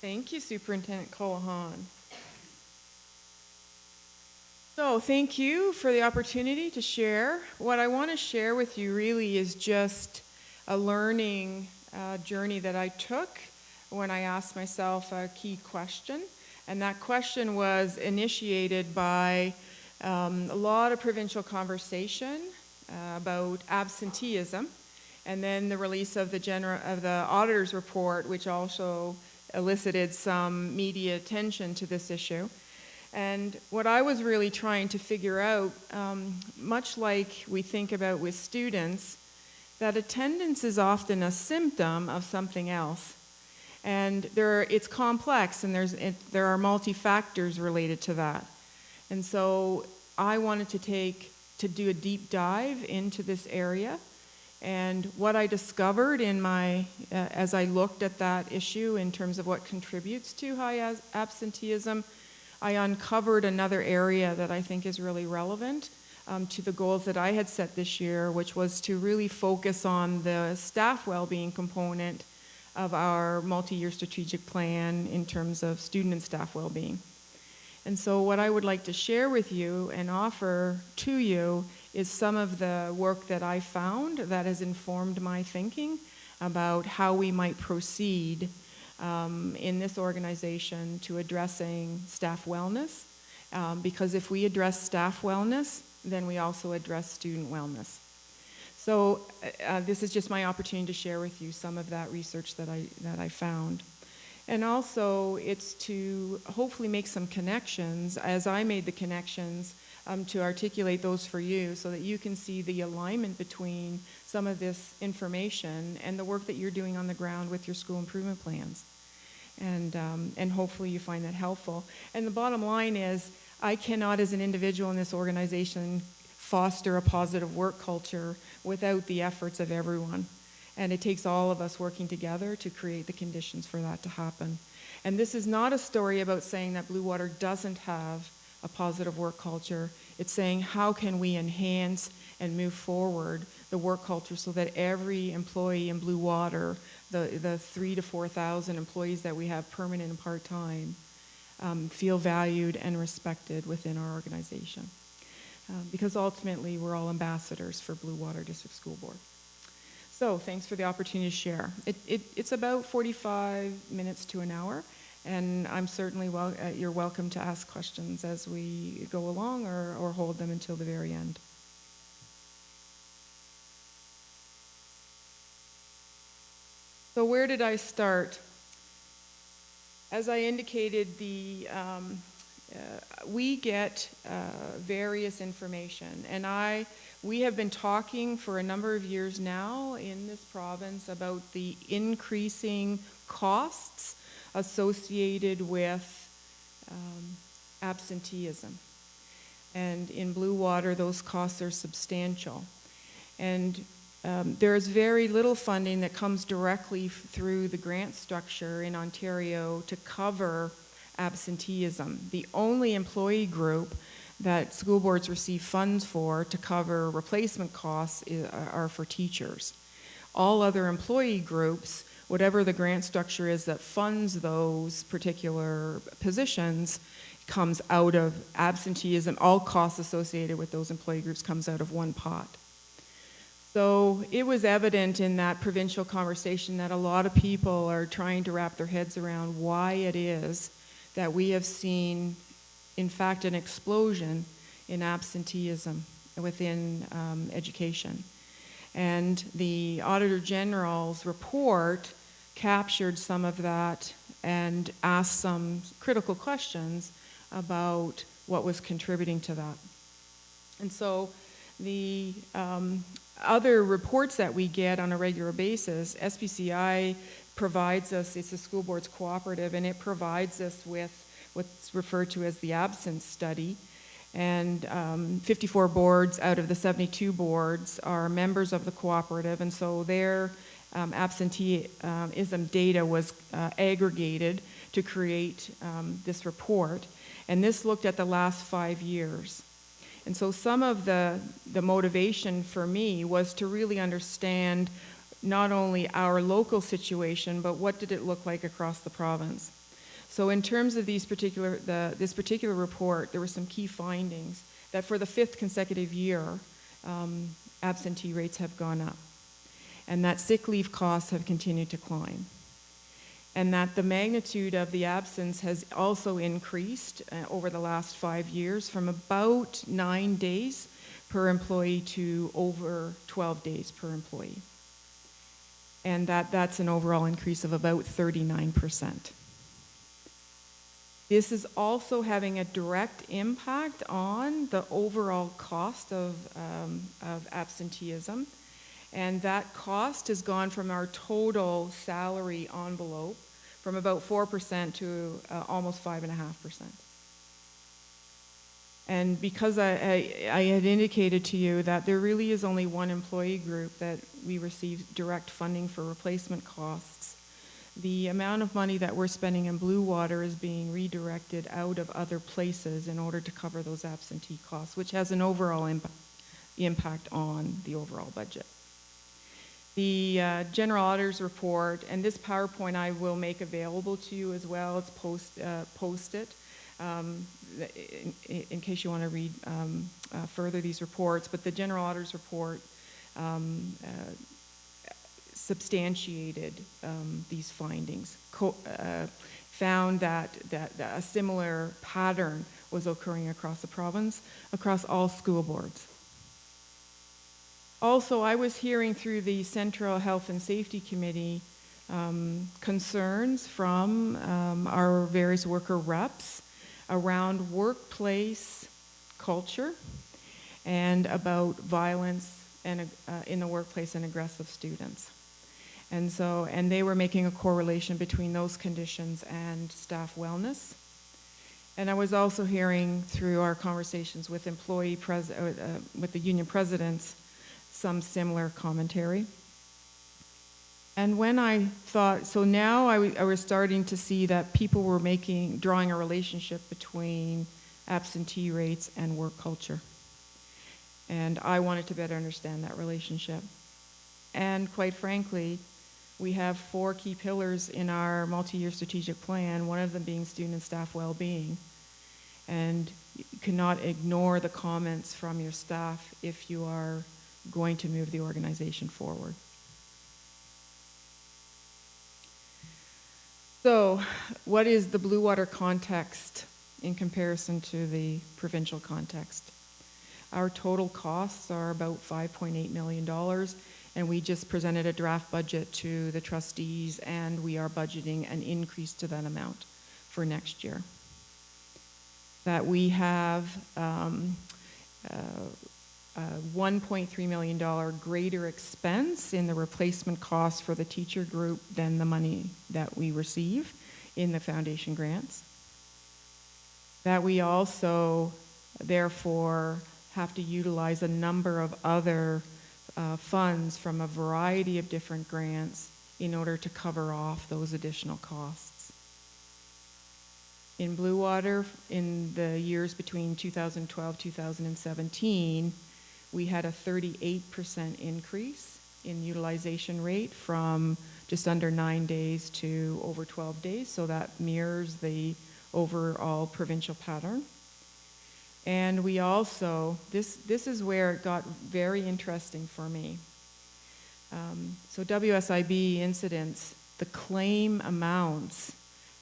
Thank you, Superintendent Colohan. So thank you for the opportunity to share. What I want to share with you really is just a learning journey that I took when I asked myself a key question. And that question was initiated by a lot of provincial conversation about absenteeism, and then the release of the auditor's report, which also elicited some media attention to this issue. And what I was really trying to figure out, much like we think about with students, that attendance is often a symptom of something else. And it's complex, and there are multi-factors related to that. And so I wanted to do a deep dive into this area. And what I discovered as I looked at that issue in terms of what contributes to high absenteeism, I uncovered another area that I think is really relevant to the goals that I had set this year, which was to really focus on the staff well-being component of our multi-year strategic plan in terms of student and staff well-being. And so what I would like to share with you and offer to you is some of the work that I found that has informed my thinking about how we might proceed in this organization to addressing staff wellness, because if we address staff wellness, then we also address student wellness. So this is just my opportunity to share with you some of that research that I found. And also it's to hopefully make some connections, as I made the connections, to articulate those for you so that you can see the alignment between some of this information and the work that you're doing on the ground with your school improvement plans. And hopefully you find that helpful. And the bottom line is, I cannot, as an individual in this organization, foster a positive work culture without the efforts of everyone. And it takes all of us working together to create the conditions for that to happen. And this is not a story about saying that Blue Water doesn't have a positive work culture. It's saying how can we enhance and move forward the work culture so that every employee in Blue Water, the 3,000 to 4,000 employees that we have permanent and part-time, feel valued and respected within our organization. Because ultimately we're all ambassadors for Blue Water District School Board. So thanks for the opportunity to share. It's about 45 minutes to an hour, and I'm certainly you're welcome to ask questions as we go along or hold them until the very end. So where did I start? As I indicated, we get various information, and we have been talking for a number of years now in this province about the increasing costs associated with absenteeism. And in Blue Water, those costs are substantial. And there is very little funding that comes directly through the grant structure in Ontario to cover absenteeism. The only employee group that school boards receive funds for to cover replacement costs are for teachers. All other employee groups, whatever the grant structure is that funds those particular positions, comes out of absenteeism. All costs associated with those employee groups comes out of one pot. So it was evident in that provincial conversation that a lot of people are trying to wrap their heads around why it is that we have seen, in fact, an explosion in absenteeism within education. And the Auditor General's report captured some of that and asked some critical questions about what was contributing to that. And so the other reports that we get on a regular basis, SPCI provides us, it's a school boards cooperative, and it provides us with what's referred to as the absence study. And 54 boards out of the 72 boards are members of the cooperative, and so their absenteeism data was aggregated to create this report. And this looked at the last 5 years. And so some of the motivation for me was to really understand not only our local situation, but what did it look like across the province. So in terms of this particular report, there were some key findings that for the 5th consecutive year, absentee rates have gone up, and that sick leave costs have continued to climb, and that the magnitude of the absence has also increased over the last 5 years from about 9 days per employee to over 12 days per employee. And that's an overall increase of about 39%. This is also having a direct impact on the overall cost of absenteeism. And that cost has gone from our total salary envelope from about 4% to almost 5.5%. And because I had indicated to you that there really is only one employee group that we receive direct funding for replacement costs, the amount of money that we're spending in Blue Water is being redirected out of other places in order to cover those absentee costs, which has an overall impact on the overall budget. The General Auditor's Report, and this PowerPoint I will make available to you as well. It's posted. In case you want to read further these reports, but the General Auditor's Report substantiated these findings, found that a similar pattern was occurring across the province, across all school boards. Also, I was hearing through the Central Health and Safety Committee concerns from our various worker reps around workplace culture and about violence and in the workplace and aggressive students. And they were making a correlation between those conditions and staff wellness. And I was also hearing through our conversations with with the union presidents some similar commentary. And when I thought, so now I was starting to see that people were drawing a relationship between absentee rates and work culture. And I wanted to better understand that relationship. And quite frankly, we have 4 key pillars in our multi-year strategic plan, one of them being student and staff well-being. And you cannot ignore the comments from your staff if you are going to move the organization forward. So, what is the Blue Water context in comparison to the provincial context? Our total costs are about $5.8 million, and we just presented a draft budget to the trustees, and we are budgeting an increase to that amount for next year. That we have $1.3 million greater expense in the replacement cost for the teacher group than the money that we receive in the foundation grants. That we also, therefore, have to utilize a number of other funds from a variety of different grants in order to cover off those additional costs. In Blue Water, in the years between 2012-2017, we had a 38% increase in utilization rate from just under 9 days to over 12 days, so that mirrors the overall provincial pattern. And we also, this is where it got very interesting for me. So WSIB incidents, the claim amounts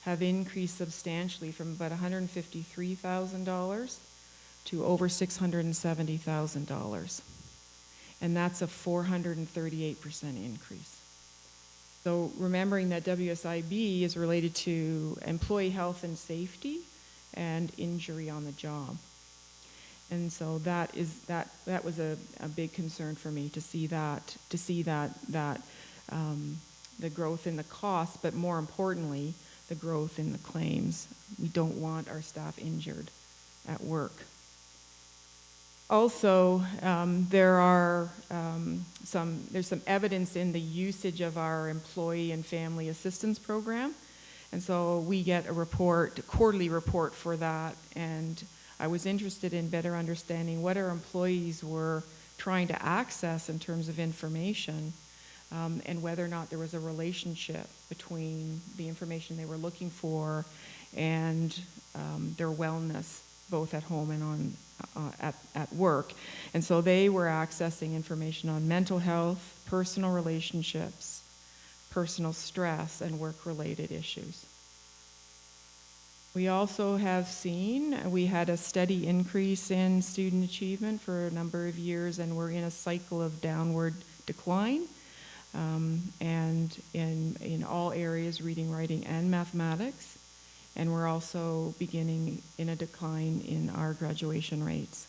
have increased substantially from about $153,000 to over $670,000. And that's a 438% increase. So remembering that WSIB is related to employee health and safety and injury on the job. And so that was a big concern for me to see that the growth in the cost, but more importantly, the growth in the claims. We don't want our staff injured at work. Also, there's some evidence in the usage of our employee and family assistance program, and so we get a quarterly report for that, and I was interested in better understanding what our employees were trying to access in terms of information, and whether or not there was a relationship between the information they were looking for and their wellness, both at home and at work. And so they were accessing information on mental health, personal relationships, personal stress, and work-related issues. We also have seen, we had a steady increase in student achievement for a number of years, and we're in a cycle of downward decline, and in all areas, reading, writing, and mathematics. And we're also beginning in a decline in our graduation rates.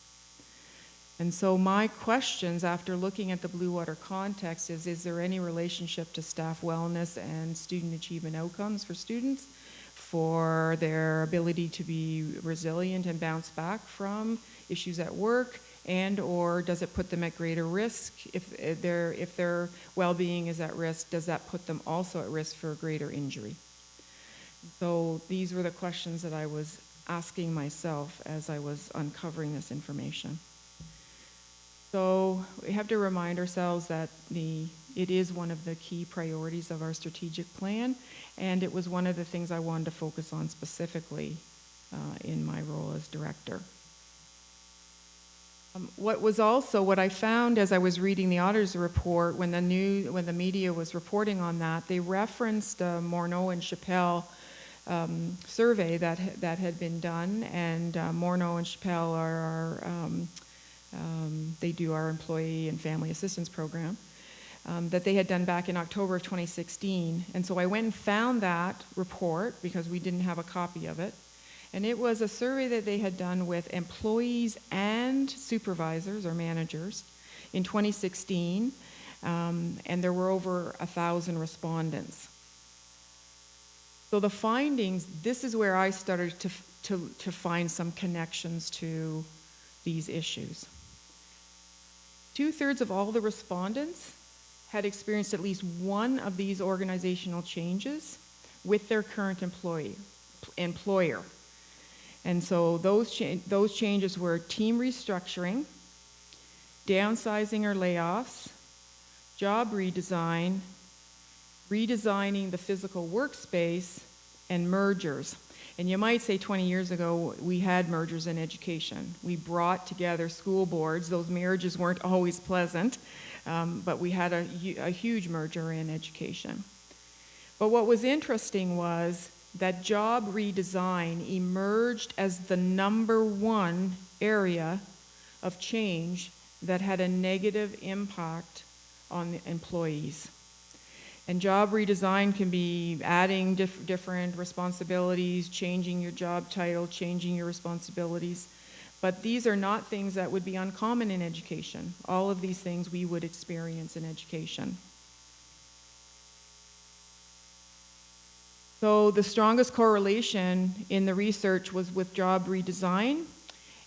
And so my questions after looking at the Blue Water context is there any relationship to staff wellness and student achievement outcomes for students, for their ability to be resilient and bounce back from issues at work, and or does it put them at greater risk? If their well-being is at risk, does that put them also at risk for greater injury? So these were the questions that I was asking myself as I was uncovering this information. So we have to remind ourselves that it is one of the key priorities of our strategic plan, and it was one of the things I wanted to focus on specifically in my role as director. What I found as I was reading the auditor's report, when the media was reporting on that, they referenced Morneau and Chappell survey that had been done, and Morneau and Chappell are they do our employee and family assistance program that they had done back in October of 2016. And so I went and found that report because we didn't have a copy of it. And it was a survey that they had done with employees and supervisors or managers in 2016, and there were over 1,000 respondents. So the findings, this is where I started to find some connections to these issues. 2/3 of all the respondents had experienced at least one of these organizational changes with their current employer. And so those changes were team restructuring, downsizing or layoffs, job redesign, redesigning the physical workspace, and mergers. And you might say 20 years ago, we had mergers in education. We brought together school boards. Those marriages weren't always pleasant, but we had a huge merger in education. But what was interesting was that job redesign emerged as the #1 area of change that had a negative impact on the employees. And job redesign can be adding different responsibilities, changing your job title, changing your responsibilities. But these are not things that would be uncommon in education. All of these things we would experience in education. So the strongest correlation in the research was with job redesign.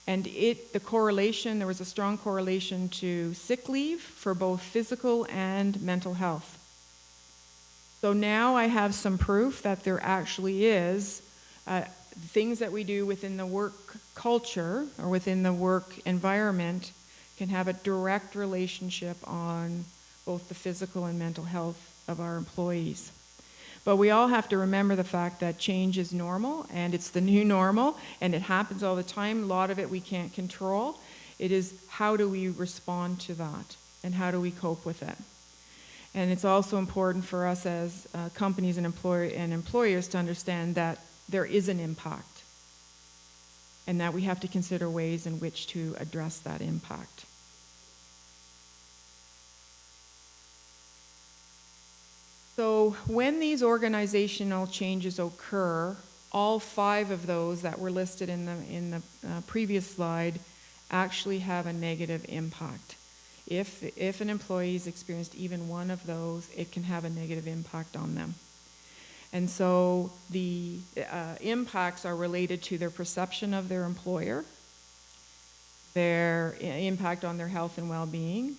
And there was a strong correlation to sick leave for both physical and mental health. So now I have some proof that there actually is things that we do within the work culture or within the work environment can have a direct relationship on both the physical and mental health of our employees. But we all have to remember the fact that change is normal, and it's the new normal, and it happens all the time. A lot of it we can't control. It is how do we respond to that, and how do we cope with it? And it's also important for us as companies and employers to understand that there is an impact, and that we have to consider ways in which to address that impact. So when these organizational changes occur, all 5 of those that were listed in the previous slide actually have a negative impact. If an employee has experienced even one of those, it can have a negative impact on them. And so the impacts are related to their perception of their employer, their impact on their health and well-being,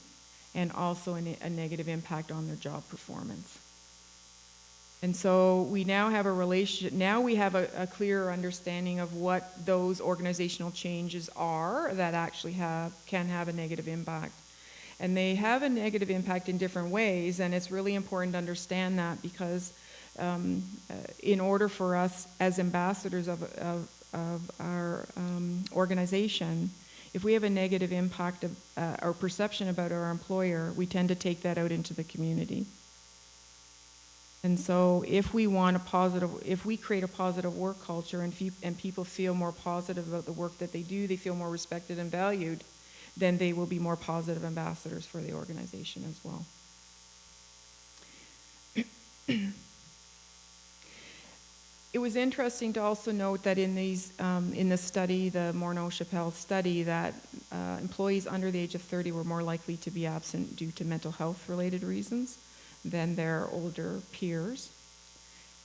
and also a negative impact on their job performance. And so we now have a clearer understanding of what those organizational changes are that actually can have a negative impact. And they have a negative impact in different ways, and it's really important to understand that because in order for us as ambassadors of our organization, if we have a negative impact or perception about our employer, we tend to take that out into the community. And so if we create a positive work culture and people feel more positive about the work that they do, they feel more respected and valued, then they will be more positive ambassadors for the organization as well. It was interesting to also note that in the study, the Morneau-Chappelle study, that employees under the age of 30 were more likely to be absent due to mental health related reasons than their older peers.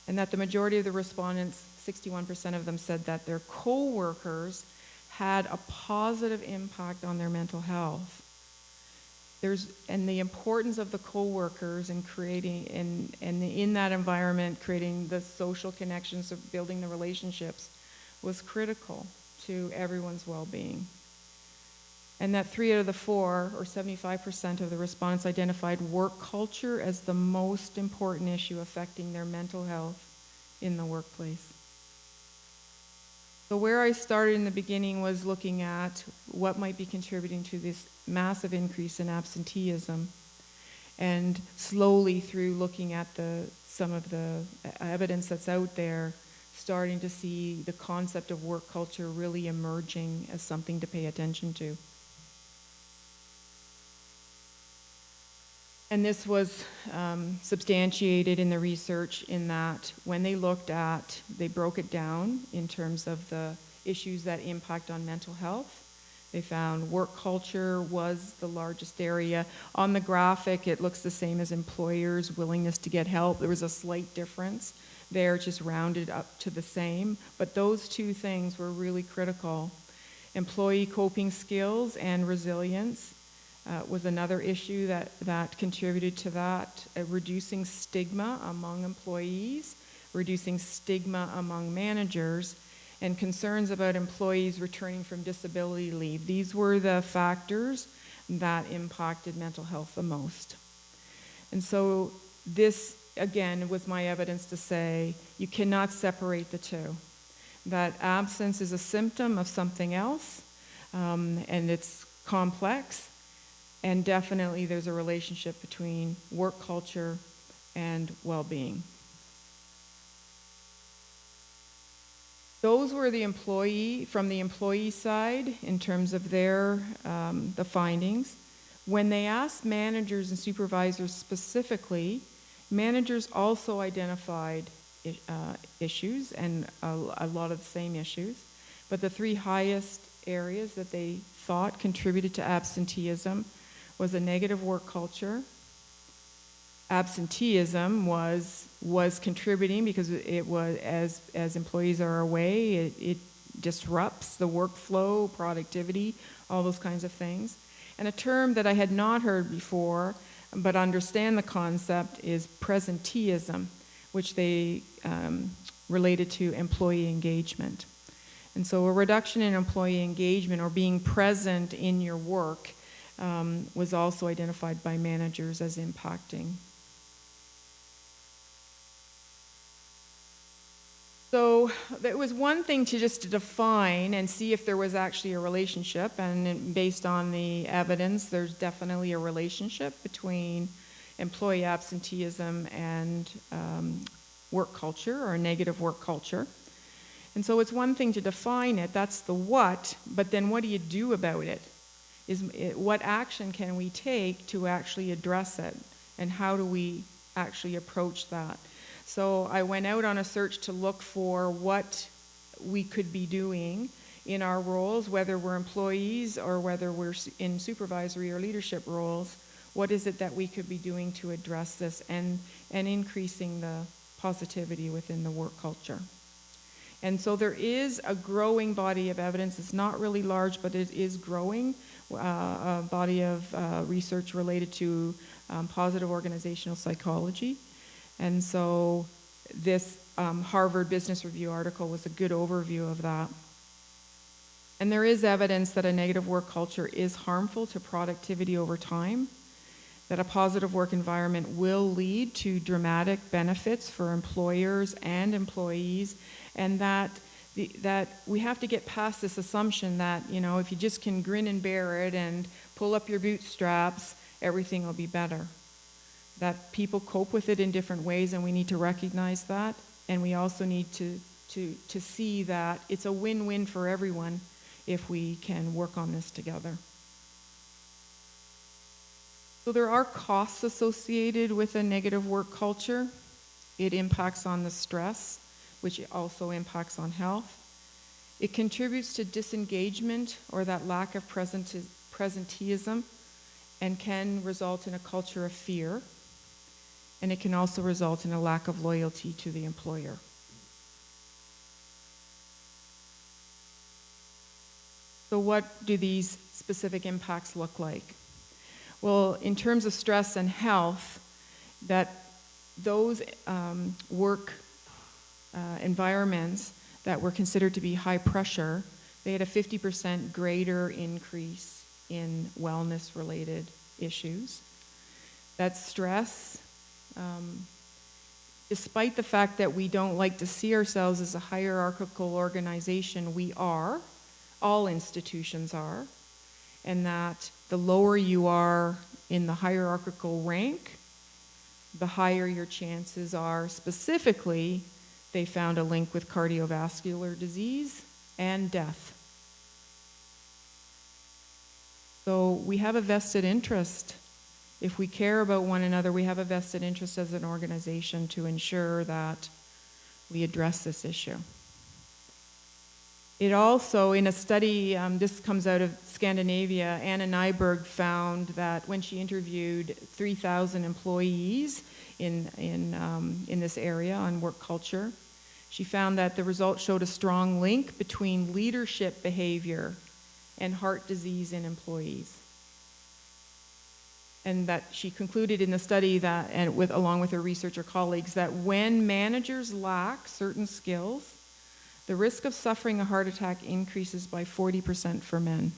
And that the majority of the respondents, 61% of them, said that their co-workers had a positive impact on their mental health. And the importance of the co-workers in creating, in that environment, creating the social connections, of building the relationships, was critical to everyone's well-being. And that 3 out of the 4, or 75% of the respondents, identified work culture as the most important issue affecting their mental health in the workplace. So where I started in the beginning was looking at what might be contributing to this massive increase in absenteeism, and slowly through looking at some of the evidence that's out there, starting to see the concept of work culture really emerging as something to pay attention to. And this was substantiated in the research in that when they broke it down in terms of the issues that impact on mental health. They found work culture was the largest area. On the graphic, it looks the same as employers' willingness to get help. There was a slight difference there, just rounded up to the same. But those two things were really critical. Employee coping skills and resilience was another issue that contributed to that, reducing stigma among employees, reducing stigma among managers, and concerns about employees returning from disability leave. These were the factors that impacted mental health the most. And so this, again, was my evidence to say you cannot separate the two. That absence is a symptom of something else, and it's complex. And definitely there's a relationship between work culture and well-being. Those were from the employee side in terms of their, the findings. When they asked managers and supervisors specifically, managers also identified issues, and a lot of the same issues. But the 3 highest areas that they thought contributed to absenteeism was a negative work culture. Absenteeism was contributing because it was, as employees are away, it disrupts the workflow, productivity, all those kinds of things. And a term that I had not heard before, but understand the concept, is presenteeism, which they related to employee engagement. And so a reduction in employee engagement, or being present in your work, was also identified by managers as impacting. So it was one thing to just define and see if there was actually a relationship, and based on the evidence, there's definitely a relationship between employee absenteeism and work culture, or negative work culture. And so it's one thing to define it, that's the what, but then what do you do about it? What action can we take to actually address it, and how do we actually approach that? So I went out on a search to look for what we could be doing in our roles, whether we're employees or whether we're in supervisory or leadership roles. What is it that we could be doing to address this and increasing the positivity within the work culture? And so there is a growing body of evidence. It's not really large, but it is growing. A body of research related to positive organizational psychology. And so this Harvard Business Review article was a good overview of that. And there is evidence that a negative work culture is harmful to productivity over time. that a positive work environment will lead to dramatic benefits for employers and employees, and that we have to get past this assumption that, if you just can grin and bear it and pull up your bootstraps, everything will be better. That people cope with it in different ways, and we need to recognize that, and we also need to see that it's a win-win for everyone if we can work on this together. So there are costs associated with a negative work culture. It impacts on the stress, which also impacts on health. It contributes to disengagement or that lack of presenteeism, and can result in a culture of fear. And it can also result in a lack of loyalty to the employer. So what do these specific impacts look like? Well, in terms of stress and health, that those work environments that were considered to be high pressure, they had a 50% greater increase in wellness-related issues. That stress, despite the fact that we don't like to see ourselves as a hierarchical organization, we are, all institutions are, and that the lower you are in the hierarchical rank, the higher your chances are. Specifically, they found a link with cardiovascular disease and death. So we have a vested interest. If we care about one another, we have a vested interest as an organization to ensure that we address this issue. It also, in a study, this comes out of Scandinavia, Anna Nyberg found that when she interviewed 3,000 employees in this area on work culture, she found that the results showed a strong link between leadership behavior and heart disease in employees. And that she concluded in the study that, along with her researcher colleagues, that when managers lack certain skills, the risk of suffering a heart attack increases by 40% for men.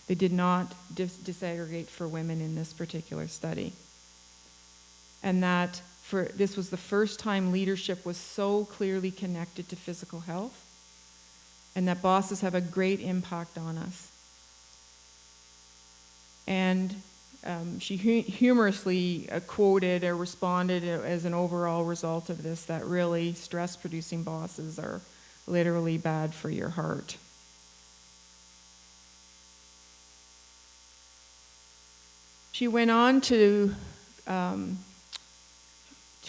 They did not disaggregate for women in this particular study. And that this was the first time leadership was so clearly connected to physical health, and that bosses have a great impact on us. And she humorously quoted or responded as an overall result of this that really stress-producing bosses are literally bad for your heart. She went on to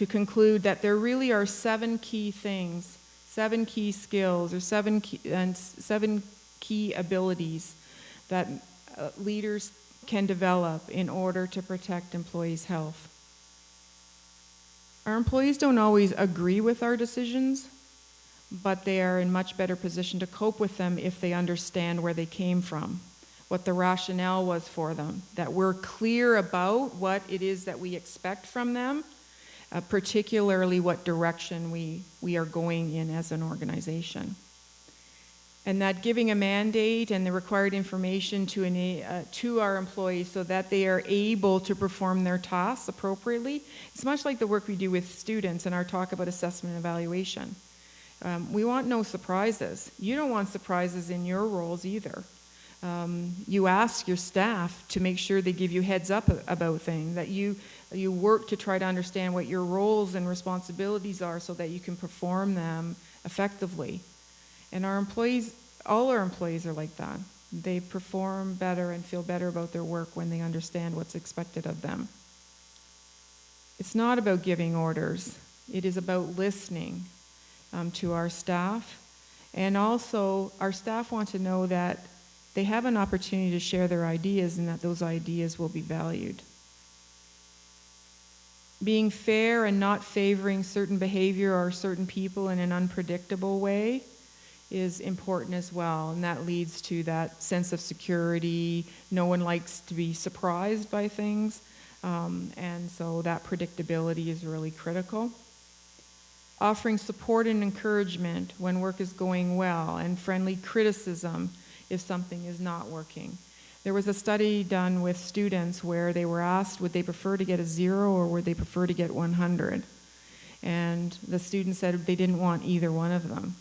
conclude that there really are 7 key things, 7 key skills, or 7 key abilities that leaders can develop in order to protect employees' health. Our employees don't always agree with our decisions, but they are in much better position to cope with them if they understand where they came from, what the rationale was for them, that we're clear about what it is that we expect from them, particularly what direction we are going in as an organization. And that giving a mandate and the required information to our employees so that they are able to perform their tasks appropriately. It's much like the work we do with students in our talk about assessment and evaluation. We want no surprises. You don't want surprises in your roles either. You ask your staff to make sure they give you heads up about things, that you work to try to understand what your roles and responsibilities are so that you can perform them effectively. And all our employees are like that. They perform better and feel better about their work when they understand what's expected of them. It's not about giving orders. It is about listening to our staff. And also, our staff want to know that they have an opportunity to share their ideas and that those ideas will be valued. Being fair and not favoring certain behavior or certain people in an unpredictable way is important as well, and that leads to that sense of security. No one likes to be surprised by things, and so that predictability is really critical. Offering support and encouragement when work is going well, and friendly criticism if something is not working. There was a study done with students where they were asked would they prefer to get a 0 or would they prefer to get 100. And the students said they didn't want either one of them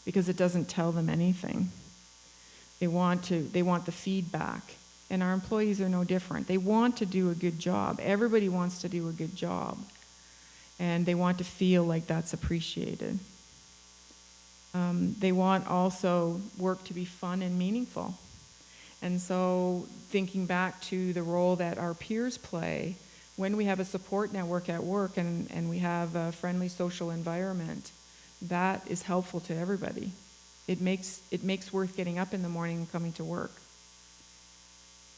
because it doesn't tell them anything. They want the feedback. And our employees are no different. They want to do a good job. Everybody wants to do a good job. And they want to feel like that's appreciated. They want also work to be fun and meaningful. And so thinking back to the role that our peers play, when we have a support network at work and we have a friendly social environment, that is helpful to everybody. It makes worth getting up in the morning and coming to work.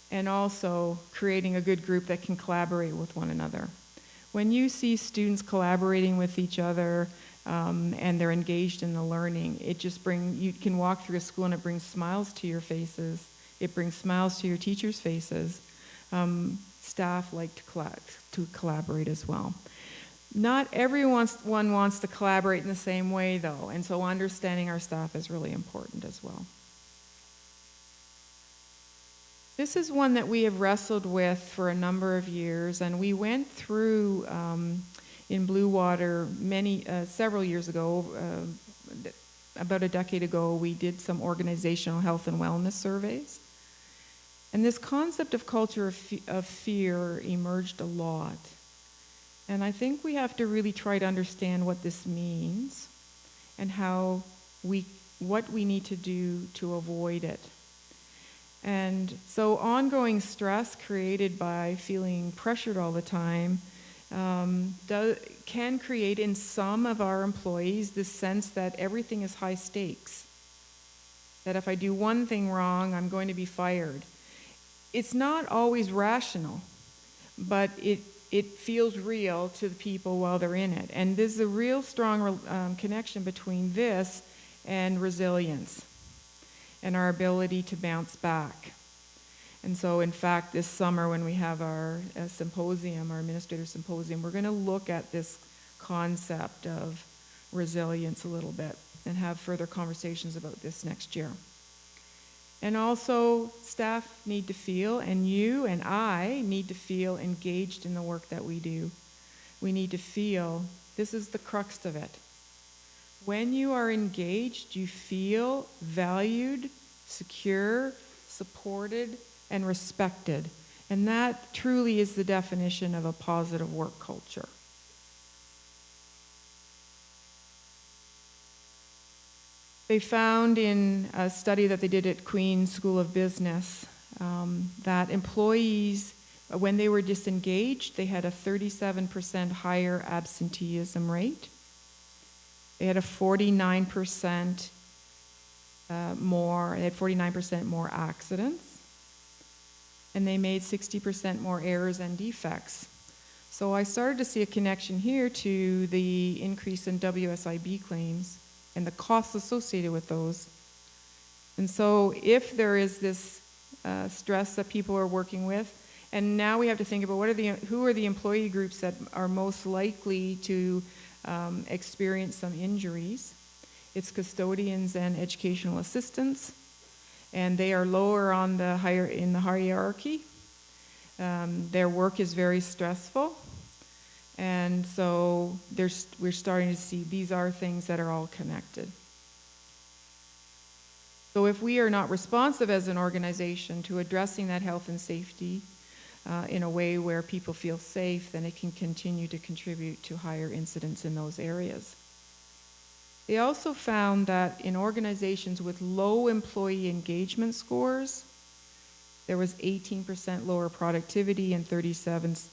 And also creating a good group that can collaborate with one another. When you see students collaborating with each other and they're engaged in the learning, you can walk through a school and it brings smiles to your faces. It brings smiles to your teachers' faces. Staff like to collaborate as well. Not everyone wants to collaborate in the same way, though, and so understanding our staff is really important as well. This is one that we have wrestled with for a number of years, and we went through in Bluewater several years ago, about a decade ago, we did some organizational health and wellness surveys. And this concept of culture of fear emerged a lot. And I think we have to really try to understand what this means and what we need to do to avoid it. And so ongoing stress created by feeling pressured all the time can create in some of our employees this sense that everything is high stakes. That if I do one thing wrong, I'm going to be fired. It's not always rational, but it feels real to the people while they're in it. And there's a real strong connection between this and resilience and our ability to bounce back. And so, in fact, this summer when we have our symposium, our administrator symposium, we're going to look at this concept of resilience a little bit and have further conversations about this next year. And also, staff need to feel, and you and I need to feel engaged in the work that we do. We need to feel, this is the crux of it. When you are engaged, you feel valued, secure, supported, and respected. And that truly is the definition of a positive work culture. They found in a study that they did at Queen's School of Business that employees, when they were disengaged, they had a 37% higher absenteeism rate. They had a 49% more accidents, and they made 60% more errors and defects. So I started to see a connection here to the increase in WSIB claims and the costs associated with those. And so if there is this stress that people are working with, and now we have to think about who are the employee groups that are most likely to experience some injuries. It's custodians and educational assistants, and they are lower in the hierarchy. Their work is very stressful, and so we're starting to see these are things that are all connected. So if we are not responsive as an organization to addressing that health and safety in a way where people feel safe, then it can continue to contribute to higher incidence in those areas. They also found that in organizations with low employee engagement scores, there was 18% lower productivity and 37%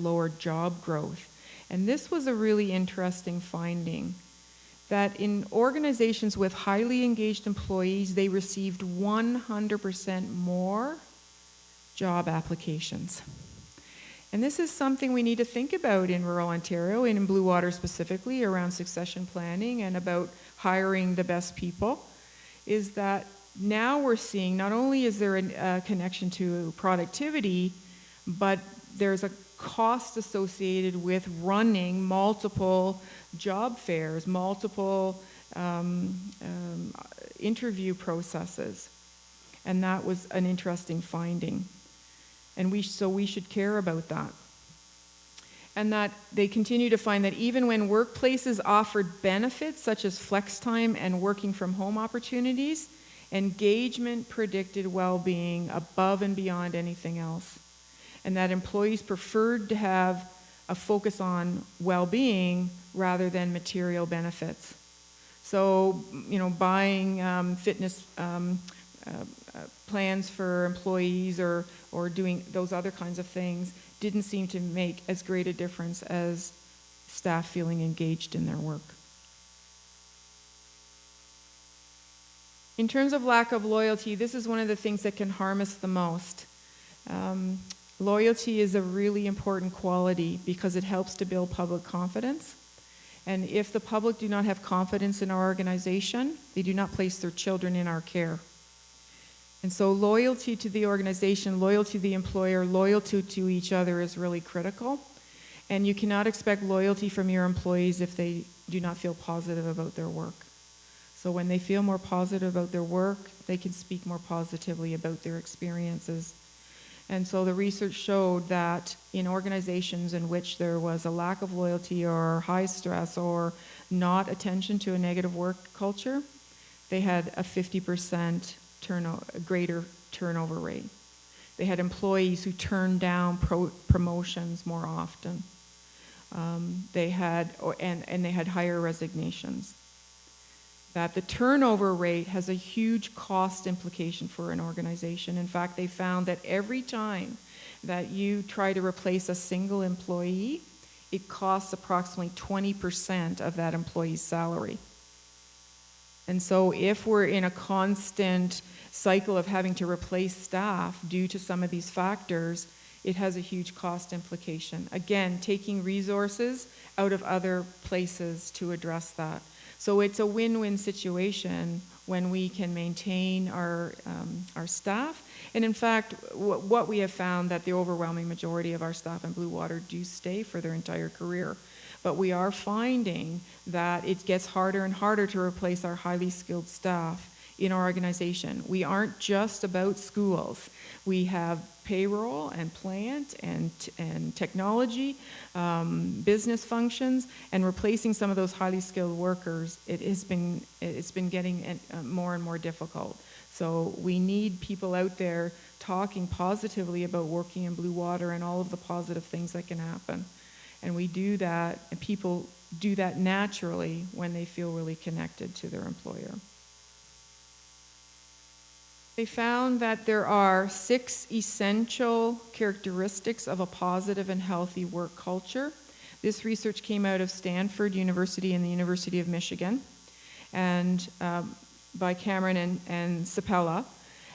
lower job growth. And this was a really interesting finding, that in organizations with highly engaged employees, they received 100% more job applications. And this is something we need to think about in rural Ontario, and in Bluewater specifically, around succession planning and about hiring the best people, is that now we're seeing not only is there a connection to productivity, but there's a cost associated with running multiple job fairs, multiple interview processes. And that was an interesting finding. And so we should care about that. And that they continue to find that even when workplaces offered benefits such as flex time and working from home opportunities, engagement predicted well-being above and beyond anything else. And that employees preferred to have a focus on well-being rather than material benefits. So, buying fitness plans for employees or doing those other kinds of things didn't seem to make as great a difference as staff feeling engaged in their work. In terms of lack of loyalty, this is one of the things that can harm us the most. Loyalty is a really important quality because it helps to build public confidence. And if the public do not have confidence in our organization, they do not place their children in our care. And so loyalty to the organization, loyalty to the employer, loyalty to each other is really critical. And you cannot expect loyalty from your employees if they do not feel positive about their work. So when they feel more positive about their work, they can speak more positively about their experiences. And so the research showed that in organizations in which there was a lack of loyalty or high stress or not attention to a negative work culture, they had a 50% greater turnover rate. They had employees who turned down promotions more often. They had higher resignations. That the turnover rate has a huge cost implication for an organization. In fact, they found that every time that you try to replace a single employee, it costs approximately 20% of that employee's salary. And so if we're in a constant cycle of having to replace staff due to some of these factors, it has a huge cost implication. Again, taking resources out of other places to address that. So it's a win-win situation when we can maintain our staff. And in fact, what we have found that the overwhelming majority of our staff in Blue Water do stay for their entire career. But we are finding that it gets harder and harder to replace our highly skilled staff in our organization. We aren't just about schools. We have payroll and plant and technology, business functions, and replacing some of those highly skilled workers, it's been getting more and more difficult. So we need people out there talking positively about working in Blue Water and all of the positive things that can happen. And we do that, and people do that naturally when they feel really connected to their employer. They found that there are 6 essential characteristics of a positive and healthy work culture. This research came out of Stanford University and the University of Michigan, and by Cameron and Sapella.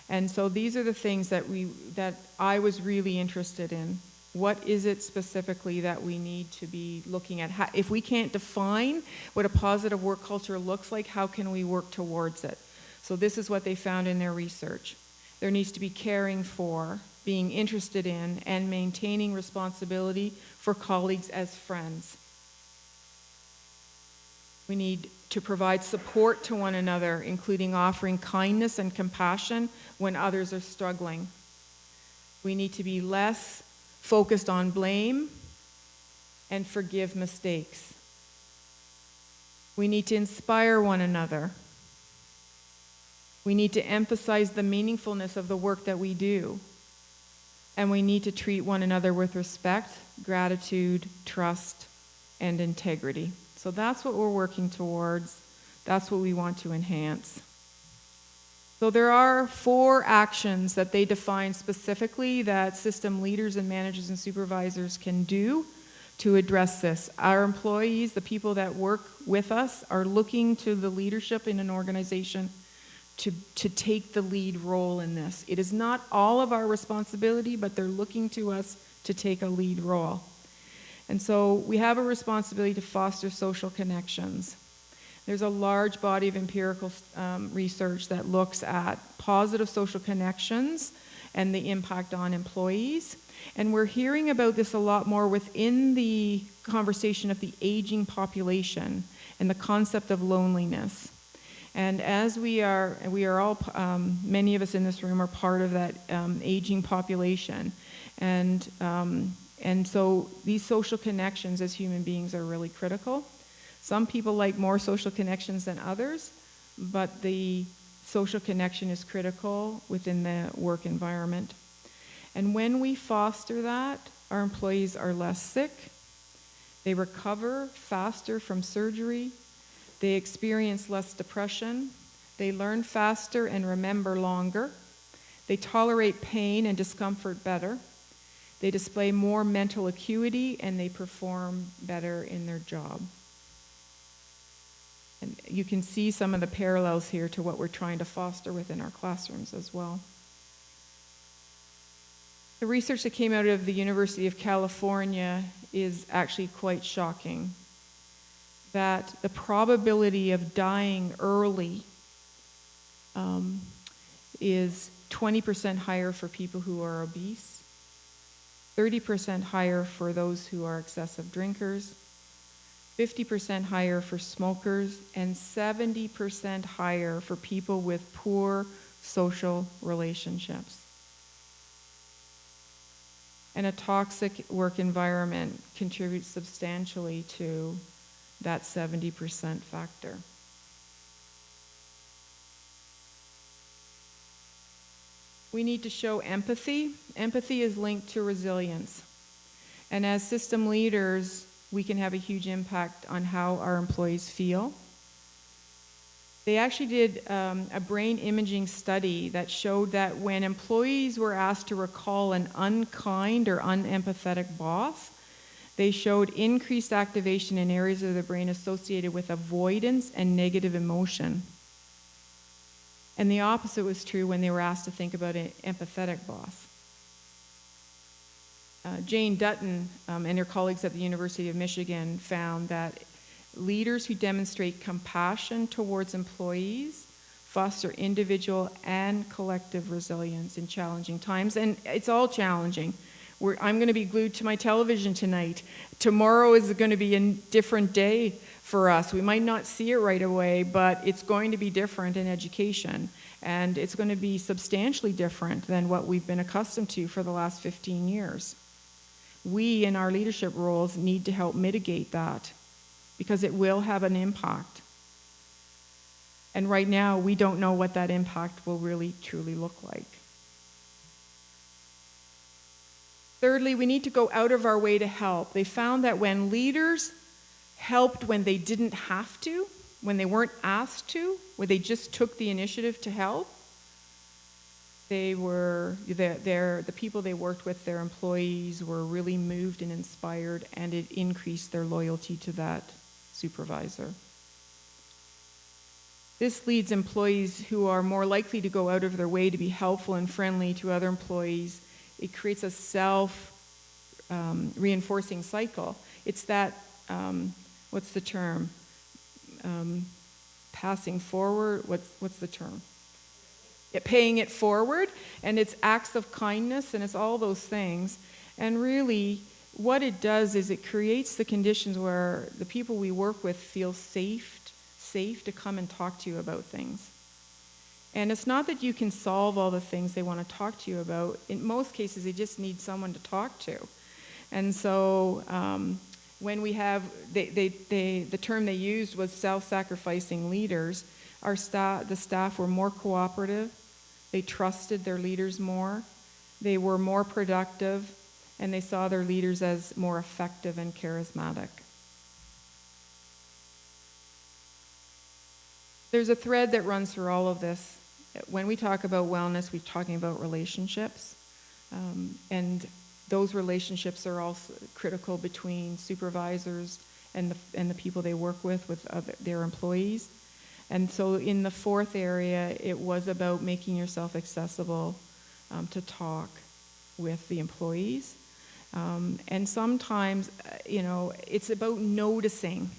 And so these are the things that I was really interested in. What is it specifically that we need to be looking at? If we can't define what a positive work culture looks like, how can we work towards it? So this is what they found in their research. There needs to be caring for, being interested in, and maintaining responsibility for colleagues as friends. We need to provide support to one another, including offering kindness and compassion when others are struggling. We need to be less focused on blame and forgive mistakes. We need to inspire one another. We need to emphasize the meaningfulness of the work that we do. And we need to treat one another with respect, gratitude, trust, and integrity. So that's what we're working towards. That's what we want to enhance. So there are 4 actions that they define specifically that system leaders and managers and supervisors can do to address this. Our employees, the people that work with us, are looking to the leadership in an organization to take the lead role in this. It is not all of our responsibility, but they're looking to us to take a lead role. And so we have a responsibility to foster social connections. There's a large body of empirical research that looks at positive social connections and the impact on employees. And we're hearing about this a lot more within the conversation of the aging population and the concept of loneliness. And as we are all, many of us in this room are part of that aging population. And so these social connections as human beings are really critical. Some people like more social connections than others, but the social connection is critical within the work environment. And when we foster that, our employees are less sick, they recover faster from surgery, they experience less depression, they learn faster and remember longer, they tolerate pain and discomfort better, they display more mental acuity, and they perform better in their job. And you can see some of the parallels here to what we're trying to foster within our classrooms as well. The research that came out of the University of California is actually quite shocking. That the probability of dying early is 20% higher for people who are obese, 30% higher for those who are excessive drinkers, 50% higher for smokers, and 70% higher for people with poor social relationships. And a toxic work environment contributes substantially to that 70% factor. We need to show empathy. Empathy is linked to resilience. And as system leaders, we can have a huge impact on how our employees feel. They actually did a brain imaging study that showed that when employees were asked to recall an unkind or unempathetic boss, they showed increased activation in areas of the brain associated with avoidance and negative emotion. And the opposite was true when they were asked to think about an empathetic boss. Jane Dutton and her colleagues at the University of Michigan found that leaders who demonstrate compassion towards employees foster individual and collective resilience in challenging times. And it's all challenging. I'm going to be glued to my television tonight. Tomorrow is going to be a different day for us. We might not see it right away, but it's going to be different in education. And it's going to be substantially different than what we've been accustomed to for the last 15 years. We, in our leadership roles, need to help mitigate that, because it will have an impact. And right now, we don't know what that impact will really, truly look like. Thirdly, we need to go out of our way to help. They found that when leaders helped when they didn't have to, when they weren't asked to, when they just took the initiative to help, the people they worked with, their employees, were really moved and inspired, and it increased their loyalty to that supervisor. This leads employees who are more likely to go out of their way to be helpful and friendly to other employees. It creates a self-reinforcing cycle. It's that, what's the term? Passing forward, what's the term? Paying it forward, and it's acts of kindness, and it's all those things. And really, what it does is it creates the conditions where the people we work with feel safe to come and talk to you about things. And it's not that you can solve all the things they want to talk to you about. In most cases, they just need someone to talk to. And so when we have, the term they used was self-sacrificing leaders, the staff were more cooperative, they trusted their leaders more, they were more productive, and they saw their leaders as more effective and charismatic. There's a thread that runs through all of this. When we talk about wellness, we're talking about relationships. And those relationships are also critical between supervisors and the people they work with their employees. And so in the fourth area, it was about making yourself accessible to talk with the employees. And sometimes, it's about noticing.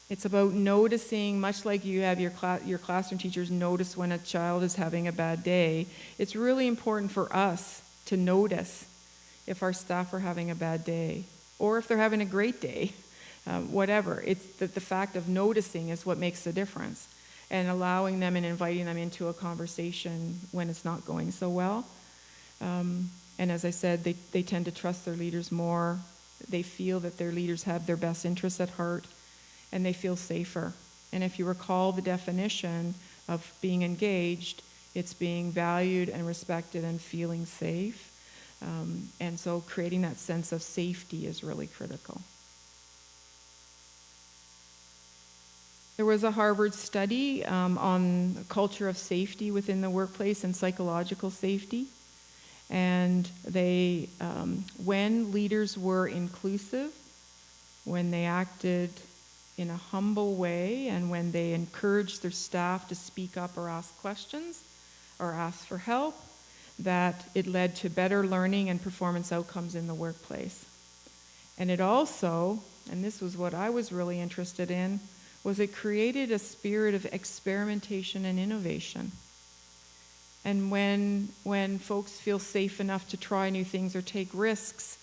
It's about noticing, much like you have your classroom teachers notice when a child is having a bad day. It's really important for us to notice if our staff are having a bad day, or if they're having a great day, whatever. It's the fact of noticing is what makes the difference. and allowing them and inviting them into a conversation when it's not going so well. And as I said, they tend to trust their leaders more. They feel that their leaders have their best interests at heart, and they feel safer. And if you recall the definition of being engaged, it's being valued and respected and feeling safe. And so creating that sense of safety is really critical. There was a Harvard study on the culture of safety within the workplace and psychological safety. And they, when leaders were inclusive, when they acted in a humble way, and when they encouraged their staff to speak up or ask questions or ask for help, that it led to better learning and performance outcomes in the workplace. And it also, and this was what I was really interested in, was it created a spirit of experimentation and innovation. And when folks feel safe enough to try new things or take risks,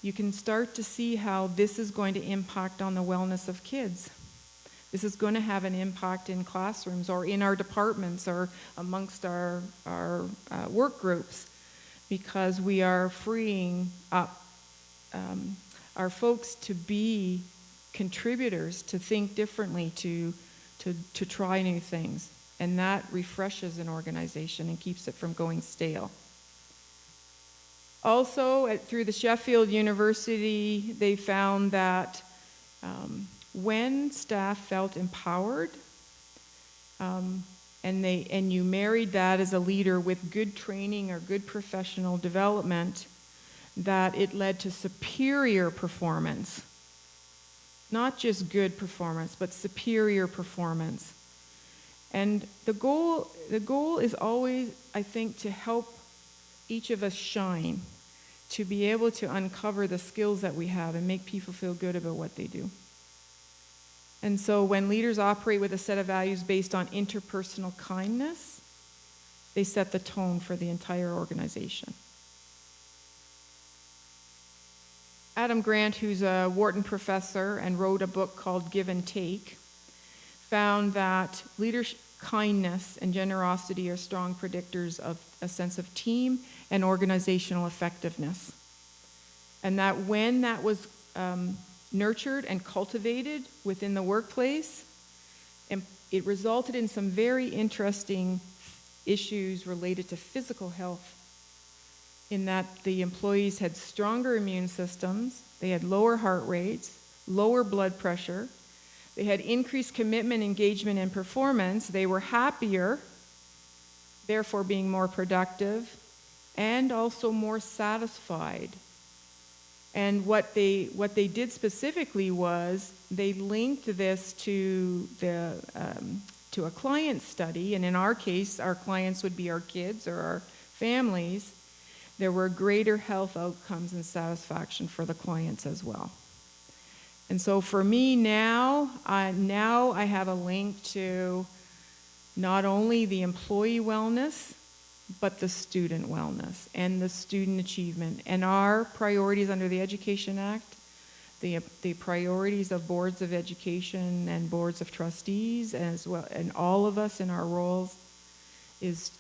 you can start to see how this is going to impact on the wellness of kids. This is going to have an impact in classrooms or in our departments or amongst our work groups, because we are freeing up our folks to be contributors, to think differently, to try new things. And that refreshes an organization and keeps it from going stale. Also, through the Sheffield University, they found that when staff felt empowered, and you married that as a leader with good training or good professional development, that it led to superior performance. Not just good performance, but superior performance. And the goal is always, I think, to help each of us shine, to be able to uncover the skills that we have and make people feel good about what they do. And so when leaders operate with a set of values based on interpersonal kindness, they set the tone for the entire organization. Adam Grant, who's a Wharton professor and wrote a book called Give and Take, found that leadership, kindness, and generosity are strong predictors of a sense of team and organizational effectiveness. And that when that was nurtured and cultivated within the workplace, and it resulted in some very interesting issues related to physical health, in that the employees had stronger immune systems, they had lower heart rates, lower blood pressure, they had increased commitment, engagement, and performance, they were happier, therefore being more productive, and also more satisfied. And what they did specifically was they linked this to a client study, and in our case, our clients would be our kids or our families. There were greater health outcomes and satisfaction for the clients as well. And so for me now I have a link to not only the employee wellness, but the student wellness and the student achievement. And our priorities under the Education Act, the priorities of boards of education and boards of trustees, as well, and all of us in our roles, is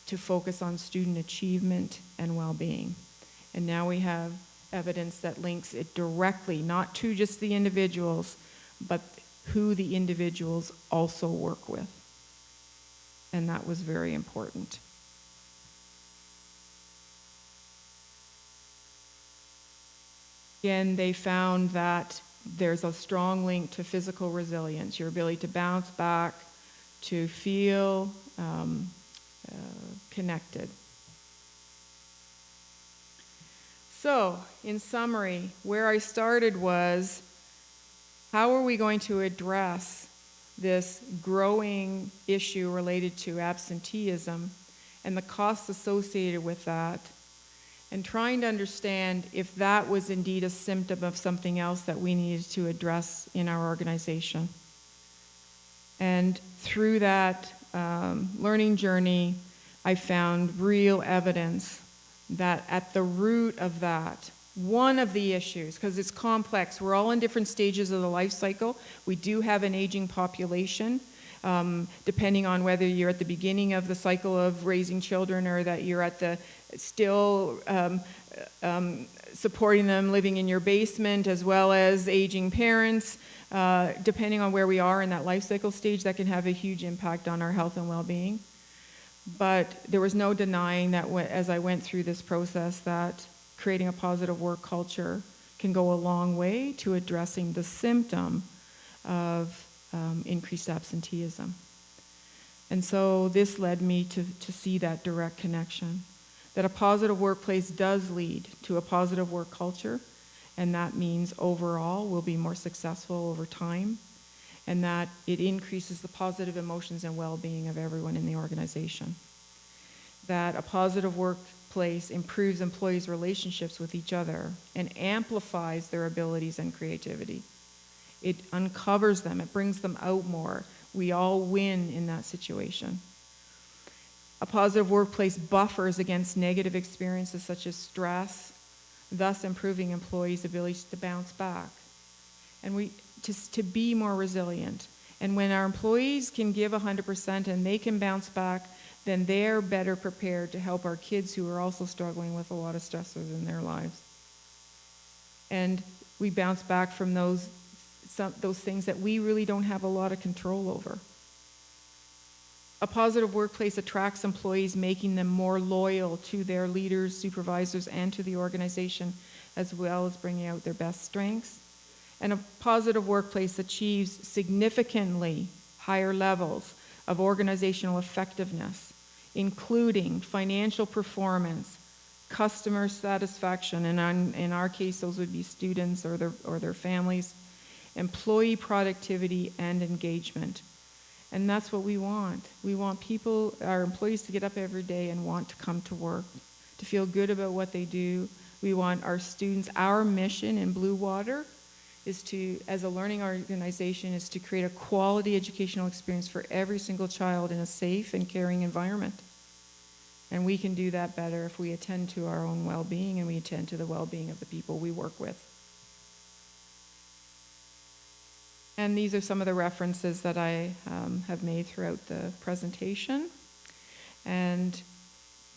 to focus on student achievement and well-being. And now we have evidence that links it directly, not to just the individuals, but who the individuals also work with. And that was very important. Again, they found that there's a strong link to physical resilience, your ability to bounce back, to feel connected. So, in summary, where I started was, how are we going to address this growing issue related to absenteeism and the costs associated with that, and trying to understand if that was indeed a symptom of something else that we needed to address in our organization. And through that learning journey, I found real evidence that at the root of that, one of the issues, because it's complex, we're all in different stages of the life cycle. We do have an aging population. depending on whether you're at the beginning of the cycle of raising children or that you're at the still supporting them living in your basement, as well as aging parents. Depending on where we are in that life cycle stage, that can have a huge impact on our health and well-being. But there was no denying that as I went through this process, that creating a positive work culture can go a long way to addressing the symptom of increased absenteeism. And so this led me to see that direct connection, that a positive workplace does lead to a positive work culture, and that means overall we'll be more successful over time, and that it increases the positive emotions and well-being of everyone in the organization. That a positive workplace improves employees' relationships with each other and amplifies their abilities and creativity. It uncovers them, it brings them out more. We all win in that situation. A positive workplace buffers against negative experiences such as stress, thus improving employees' abilities to bounce back and to be more resilient. And when our employees can give 100% and they can bounce back, then they're better prepared to help our kids who are also struggling with a lot of stressors in their lives. And we bounce back from those things that we really don't have a lot of control over. A positive workplace attracts employees, making them more loyal to their leaders, supervisors, and to the organization, as well as bringing out their best strengths. And a positive workplace achieves significantly higher levels of organizational effectiveness, including financial performance, customer satisfaction, and in our case, those would be students or their families, employee productivity, and engagement. And that's what we want. We want people, our employees, to get up every day and want to come to work, to feel good about what they do. We want our students, our mission in Blue Water is to, as a learning organization, is to create a quality educational experience for every single child in a safe and caring environment. And we can do that better if we attend to our own well-being and we attend to the well-being of the people we work with. And these are some of the references that I have made throughout the presentation. And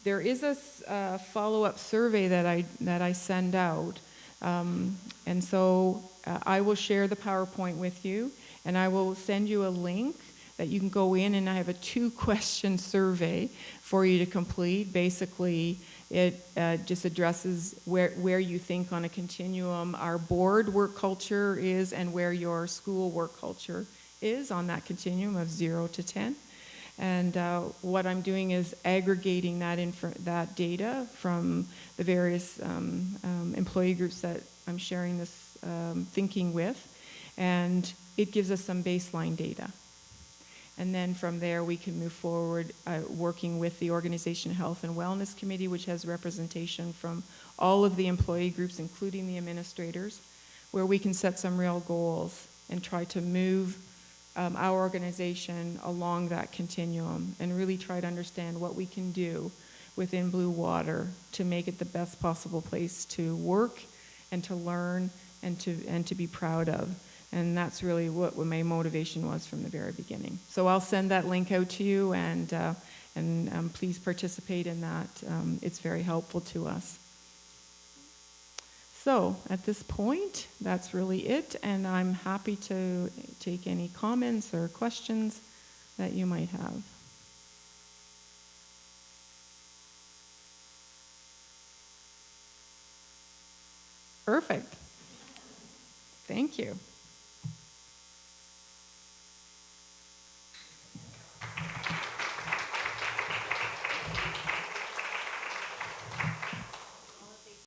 there is a follow-up survey that I send out. And so I will share the PowerPoint with you, and I will send you a link that you can go in, and I have a 2-question survey for you to complete. Basically, it just addresses where you think on a continuum our board work culture is and where your school work culture is on that continuum of 0 to 10. And what I'm doing is aggregating that data from the various employee groups that I'm sharing this thinking with, and it gives us some baseline data. And then from there, we can move forward working with the Organization Health and Wellness Committee, which has representation from all of the employee groups, including the administrators, where we can set some real goals and try to move our organization along that continuum and really try to understand what we can do within Blue Water to make it the best possible place to work and to learn and to be proud of. And that's really what my motivation was from the very beginning. So I'll send that link out to you, and please participate in that. It's very helpful to us. So at this point, that's really it, and I'm happy to take any comments or questions that you might have. Perfect. Thank you.